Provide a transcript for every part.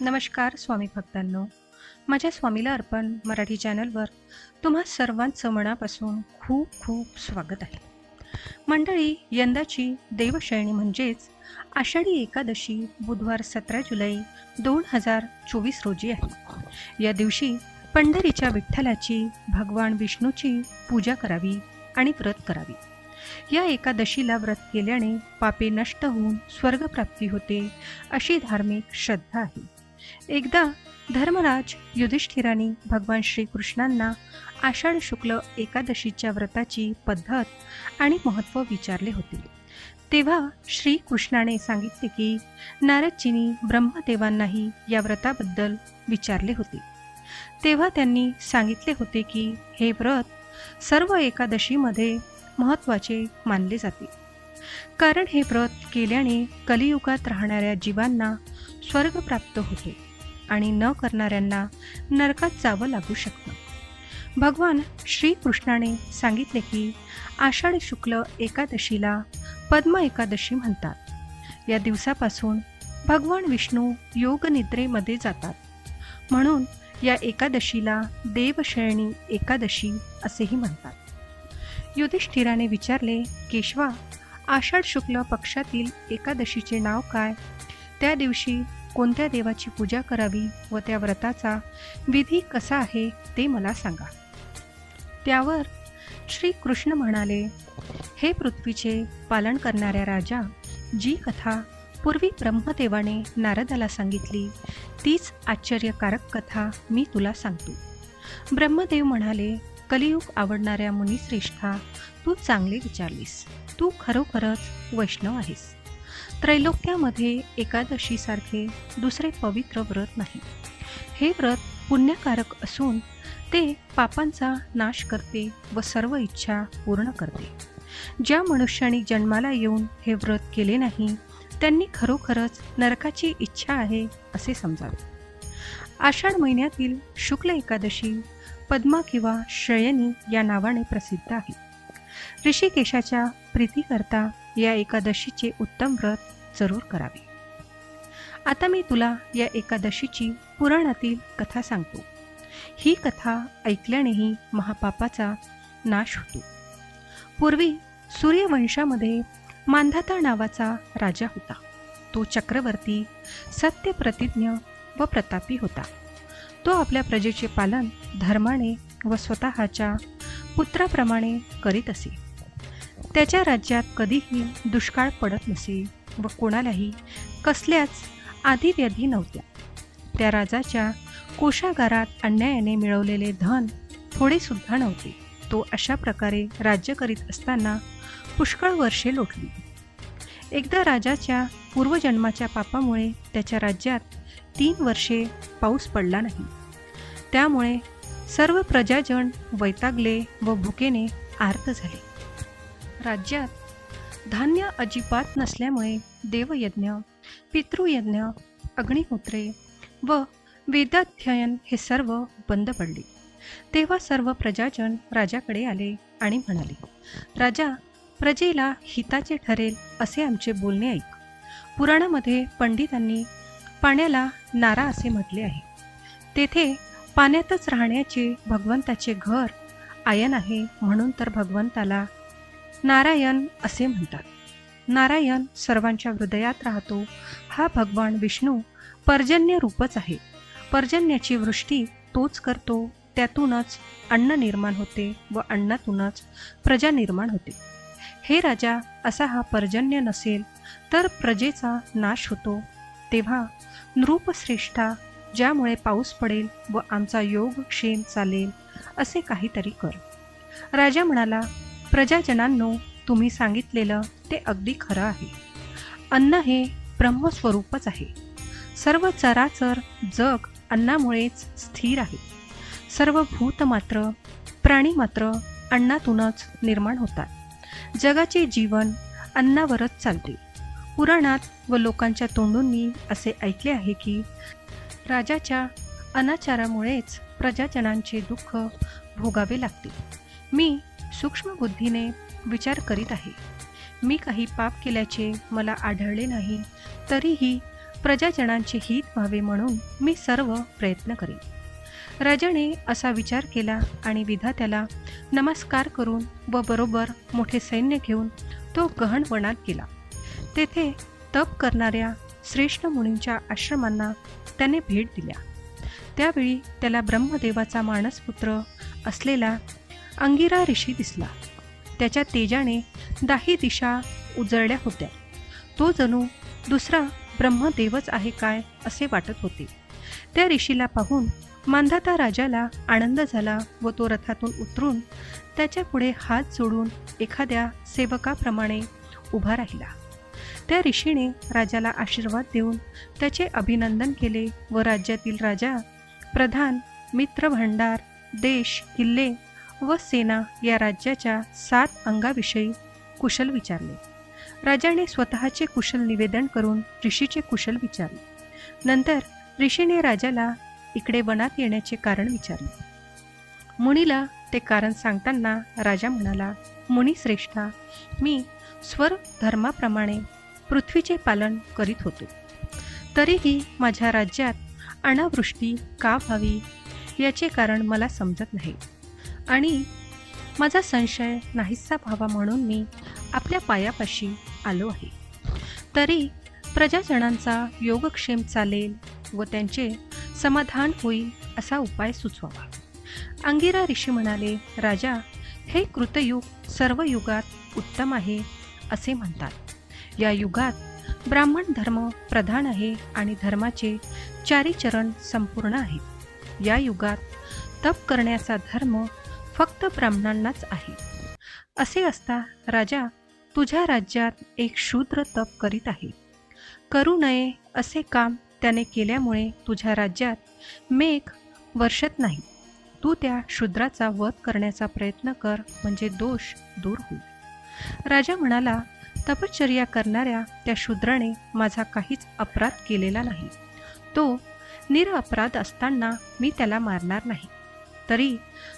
नमस्कार स्वामी भक्तांनो. माझ्या स्वामीला अर्पण मराठी चॅनलवर तुम्हा सर्वांचं मनापासून खूप खूप स्वागत आहे. मंडळी, यंदाची देवशयनी म्हणजेच आषाढी एकादशी बुधवार 17 जुलै 2024 रोजी आहे. या दिवशी पंढरीच्या विठ्ठलाची, भगवान विष्णूची पूजा करावी आणि व्रत करावी. या एकादशीला व्रत केल्याने पापे नष्ट होऊन स्वर्गप्राप्ती होते, अशी धार्मिक श्रद्धा आहे. एकदा धर्मराज युधिष्ठिराने भगवान श्रीकृष्णांना आषाढ शुक्ल एकादशीच्या व्रताची पद्धत आणि महत्त्व विचारले होते. तेव्हा श्रीकृष्णाने सांगितले की नारदजींनी ब्रह्मदेवांनाही या व्रताबद्दल विचारले होते. तेव्हा त्यांनी सांगितले होते की हे व्रत सर्व एकादशीमध्ये महत्त्वाचे मानले जाते, कारण हे व्रत केल्याने कलियुगात राहणाऱ्या जीवांना स्वर्ग प्राप्त होते आणि न करणाऱ्यांना नरकात जावं लागू शकतं. भगवान श्रीकृष्णाने सांगितले की आषाढ शुक्ल एकादशीला पद्म एकादशी म्हणतात. या दिवसापासून भगवान विष्णू योगनिद्रेमध्ये जातात, म्हणून या एकादशीला देवशयनी एकादशी असेही म्हणतात. युधिष्ठिराने विचारले, केशवा, आषाढ शुक्ल पक्षातील एकादशीचे नाव काय? त्या दिवशी कोणत्या देवाची पूजा करावी व त्या व्रताचा विधी कसा आहे ते मला सांगा. त्यावर श्रीकृष्ण म्हणाले, हे पृथ्वीचे पालन करणाऱ्या राजा, जी कथा पूर्वी ब्रह्मदेवाने नारदाला सांगितली तीच आश्चर्यकारक कथा मी तुला सांगतो. ब्रह्मदेव म्हणाले, कलियुग आवडणाऱ्या मुनिश्रेष्ठा, तू चांगले विचारलीस. तू खरोखरच वैष्णव आहेस. त्रैलोक्यामध्ये एकादशीसारखे दुसरे पवित्र व्रत नाही. हे व्रत पुण्यकारक असून ते पापांचा नाश करते व सर्व इच्छा पूर्ण करते. ज्या मनुष्याने जन्माला येऊन हे व्रत केले नाही त्यांनी खरोखरच नरकाची इच्छा आहे असे समजावे. आषाढ महिन्यातील शुक्ल एकादशी पद्मा किंवा शयनी या नावाने प्रसिद्ध आहे. ऋषिकेशाच्या प्रीतीकरता या एकादशीचे उत्तम व्रत जरूर करावे. आता मी तुला या एकादशीची पुराणातील कथा सांगतो. ही कथा ऐकल्यानेही महापापाचा नाश होतो. पूर्वी सूर्यवंशामध्ये मांधाता नावाचा राजा होता. तो चक्रवर्ती, सत्यप्रतिज्ञ व प्रतापी होता. तो आपल्या प्रजेचे पालन धर्माने व स्वतःच्या पुत्राप्रमाणे करीत असे. त्याच्या राज्यात कधीही दुष्काळ पडत नसे व कोणालाही कसल्याच आधिव्याधी नव्हत्या. त्या राजाच्या कोषागारात अन्यायाने मिळवलेले धन थोडेसुद्धा नव्हते. तो अशा प्रकारे राज्य करीत असताना पुष्कळ वर्षे लोटली. एकदा राजाच्या पूर्वजन्माच्या पापामुळे त्याच्या राज्यात 3 वर्षे पाऊस पडला नाही. त्यामुळे सर्व प्रजाजन वैतागले व भुकेने आर्त झाले. राज्यात धान्य अजिबात नसल्यामुळे देवयज्ञ, पितृयज्ञ, अग्निहोत्रे व वेदाध्ययन हे सर्व बंद पडले. तेव्हा सर्व प्रजाजन राजाकडे आले आणि म्हणाले, राजा, प्रजेला हिताचे ठरेल असे आमचे बोलणे ऐक. पुराणामध्ये पंडितांनी पाण्याला नारा असे म्हटले आहे. तेथे पाण्यातच राहण्याचे भगवंताचे घर आयन आहे, म्हणून तर भगवंताला नारायण असे म्हणतात. नारायण सर्वांच्या हृदयात राहतो. हा भगवान विष्णू पर्जन्य रूपच आहे. पर्जन्याची वृष्टी तोच करतो. त्यातूनच अन्न निर्माण होते व अन्नातूनच प्रजा निर्माण होते. हे राजा, असा हा पर्जन्य नसेल तर प्रजेचा नाश होतो. तेव्हा नृपश्रेष्ठा, ज्यामुळे पाऊस पडेल व आमचा योग क्षेम चालेल असे काहीतरी कर. राजा म्हणाला, प्रजाजनांनो, तुम्ही सांगितलेलं ते अगदी खरं आहे. अन्न हे ब्रह्मस्वरूपच आहे. सर्व चराचर जग अन्नामुळेच स्थिर आहे. सर्व भूत मात्र, प्राणी मात्र अन्नातूनच निर्माण होतात. जगाचे जीवन अन्नावरच चालते. पुराणात व लोकांच्या तोंडून मी असे ऐकले आहे की राजाच्या अनाचारामुळेच प्रजाजनांचे दुःख भोगावे लागते. मी सूक्ष्म बुद्धीने विचार करीत आहे. मी काही पाप केल्याचे मला आढळले नाही, तरीही प्रजाजनांचे हित व्हावे म्हणून मी सर्व प्रयत्न करेन. राजाने असा विचार केला आणि विधात्याला नमस्कार करून व बरोबर मोठे सैन्य घेऊन तो गहन वनात गेला. तेथे तप करणाऱ्या श्रेष्ठ मुनींच्या आश्रमांना त्याने भेट दिल्या. त्यावेळी त्याला ब्रह्मदेवाचा मानसपुत्र असलेला अंगिरा ऋषी दिसला. त्याच्या तेजाने 10 दिशा उजळल्या होत्या. तो जणू दुसरा ब्रह्मदेवच आहे काय असे वाटत होते. त्या ऋषीला पाहून मांधाता राजाला आनंद झाला व तो रथातून उतरून त्याच्या पुढे हात जोडून एखाद्या सेवकाप्रमाणे उभा राहिला. त्या ऋषीने राजाला आशीर्वाद देऊन त्याचे अभिनंदन केले व राज्यातील राजा, प्रधान, मित्र भांडार, देश, किल्ले व सेना या राज्याच्या 7 अंगाविषयी कुशल विचारले. राजाने स्वतःचे कुशल निवेदन करून ऋषीचे कुशल विचारले. नंतर ऋषीने राजाला इकडे वनात येण्याचे कारण विचारले. मुनीला ते कारण सांगताना राजा म्हणाला, मुनीश्रेष्ठा, मी स्वधर्माप्रमाणे पृथ्वीचे पालन करीत होतो. तरीही माझ्या राज्यात अनावृष्टी का व्हावी याचे कारण मला समजत नाही आणि माझा संशय नाहीसा व्हावा म्हणून मी आपल्या पायापाशी आलो आहे. तरी प्रजाजनांचा योगक्षेम चालेल व त्यांचे समाधान होईल असा उपाय सुचवावा. अंगिरा ऋषी म्हणाले, राजा, हे कृतयुग सर्व युगात उत्तम आहे असे म्हणतात. या युगात ब्राह्मण धर्म प्रधान आहे आणि धर्माचे 4 चरण संपूर्ण आहेत. या युगात तप करण्याचा धर्म फक्त ब्राह्मणांनाच आहे. असे असता राजा, तुझ्या राज्यात एक शूद्र तप करीत आहे. करू नये असे काम त्याने केल्यामुळे तुझ्या राज्यात मेघ वर्षत नाही. तू त्या शूद्राचा वध करण्याचा प्रयत्न कर, म्हणजे दोष दूर होईल. राजा म्हणाला, तपश्चर्या करणाऱ्या त्या शूद्राने माझा काहीच अपराध केलेला नाही. तो निरअपराध असताना मी त्याला मारणार नाही. तरी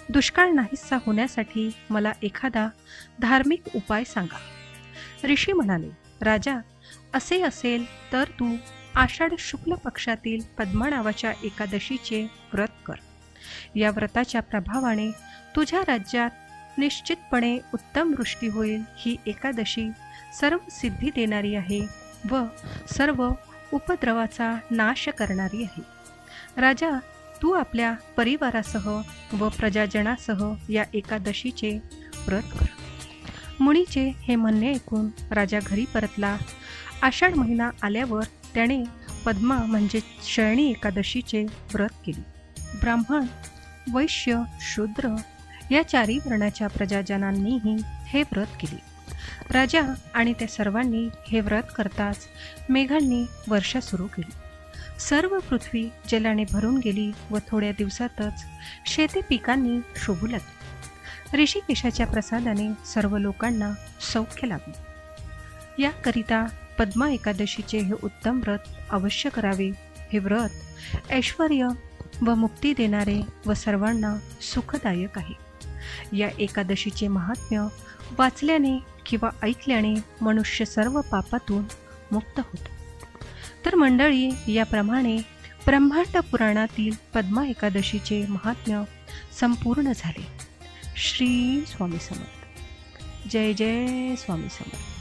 दुष्काळ नाहीसा होण्यासाठी मला एखादा धार्मिक उपाय सांगा. ऋषी म्हणाले, राजा, असे असेल तर तू आषाढ शुक्ल पक्षातील पद्मा नावाच्या एकादशीचे व्रत कर. या व्रताच्या प्रभावाने तुझ्या राज्यात निश्चितपणे उत्तम वृष्टी होईल. ही एकादशी सर्व सिद्धी देणारी आहे व सर्व उपद्रवाचा नाश करणारी आहे. राजा, तू आपल्या परिवारासह व प्रजाजनासह या एकादशीचे व्रत कर. मुनीचे हे म्हणणे ऐकून राजा घरी परतला. आषाढ महिना आल्यावर त्याने पद्मा म्हणजे शयनी एकादशीचे व्रत केले. ब्राह्मण, वैश्य, शूद्र या 4 वर्णाच्या प्रजाजनांनीही हे व्रत केले. राजा आणि त्या सर्वांनी हे व्रत करताच मेघांनी वर्षा सुरू केली. सर्व पृथ्वी जलाने भरून गेली व थोड्या दिवसातच शेती पिकांनी शोभू लागली. ऋषिकेशाच्या प्रसादाने सर्व लोकांना सौख्य लाभले. याकरिता पद्मा एकादशीचे हे उत्तम व्रत अवश्य करावे. हे व्रत ऐश्वर्य व मुक्ती देणारे व सर्वांना सुखदायक आहे. या एकादशीचे महात्म्य वाचल्याने किंवा ऐकल्याने मनुष्य सर्व पापातून मुक्त होतो. तर मंडळी, याप्रमाणे ब्रह्मांड पुराणातील पद्मा एकादशीचे महात्म्य संपूर्ण झाले. श्री स्वामी समर्थ. जय जय स्वामी समर्थ.